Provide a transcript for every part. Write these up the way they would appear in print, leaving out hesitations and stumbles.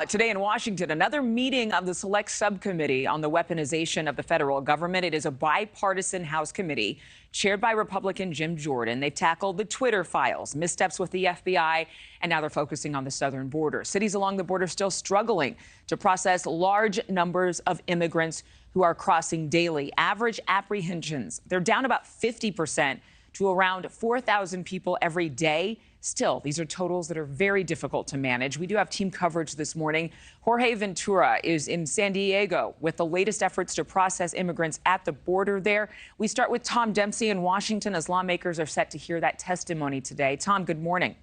Today in Washington, another meeting of the Select Subcommittee on the Weaponization of the Federal Government. It is a bipartisan House committee chaired by Republican Jim Jordan. They've tackled the Twitter files, missteps with the FBI, and now they're focusing on the southern border. Cities along the border still struggling to process large numbers of immigrants who are crossing daily. Average apprehensions, they're down about 50% to around 4,000 people every day. Still, these are totals that are very difficult to manage. We do have team coverage this morning. Jorge Ventura is in San Diego with the latest efforts to process immigrants at the border there. We start with Tom Dempsey in Washington as lawmakers are set to hear that testimony today. Tom, good morning.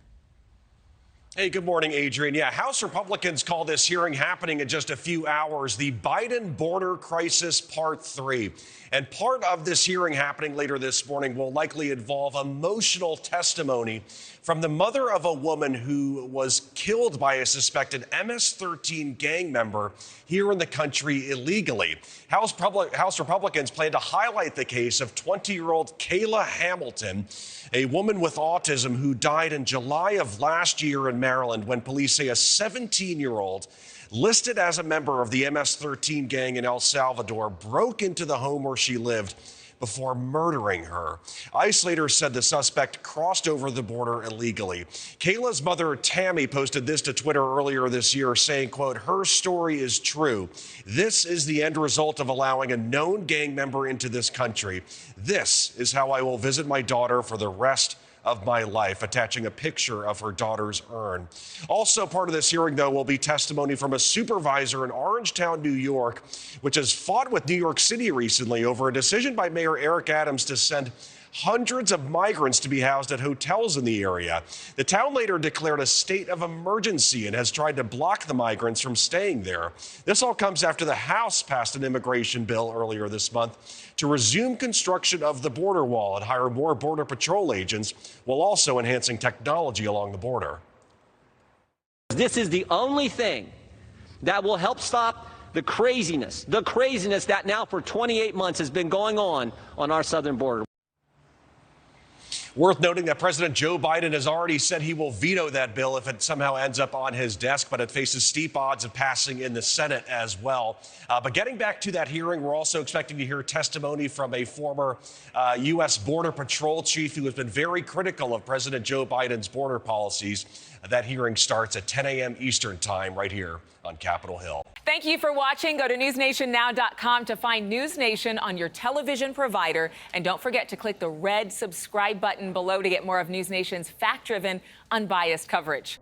Hey, good morning, Adrienne. Yeah, House Republicans call this hearing happening in just a few hours, the Biden border crisis part 3. And part of this hearing happening later this morning will likely involve emotional testimony from the mother of a woman who was killed by a suspected MS-13 gang member here in the country illegally. House Republicans plan to highlight the case of 20-year-old Kayla Hamilton, a woman with autism who died in July of last year in Maryland when police say a 17-year-old listed as a member of the MS-13 gang in El Salvador broke into the home where she lived before murdering her. ICE later said the suspect crossed over the border illegally. Kayla's mother, Tammy, posted this to Twitter earlier this year saying, quote, "Her story is true. This is the end result of allowing a known gang member into this country. This is how I will visit my daughter for the rest of my life," attaching a picture of her daughter's urn. Also part of this hearing, though, will be testimony from a supervisor in Orangetown, New York, which has fought with New York City recently over a decision by Mayor Eric Adams to send hundreds of migrants to be housed at hotels in the area. The town later declared a state of emergency and has tried to block the migrants from staying there. This all comes after the House passed an immigration bill earlier this month to resume construction of the border wall and hire more Border Patrol agents, while also enhancing technology along the border. This is the only thing that will help stop the craziness that now for 28 months has been going on our southern border. Worth noting that President Joe Biden has already said he will veto that bill if it somehow ends up on his desk, but it faces steep odds of passing in the Senate as well. But getting back to that hearing, we're also expecting to hear testimony from a former U.S. Border Patrol chief who has been very critical of President Joe Biden's border policies. That hearing starts at 10 a.m. Eastern time right here on Capitol Hill. Thank you for watching. Go to newsnationnow.com to find NewsNation on your television provider. And don't forget to click the red subscribe button below to get more of NewsNation's fact-driven, unbiased coverage.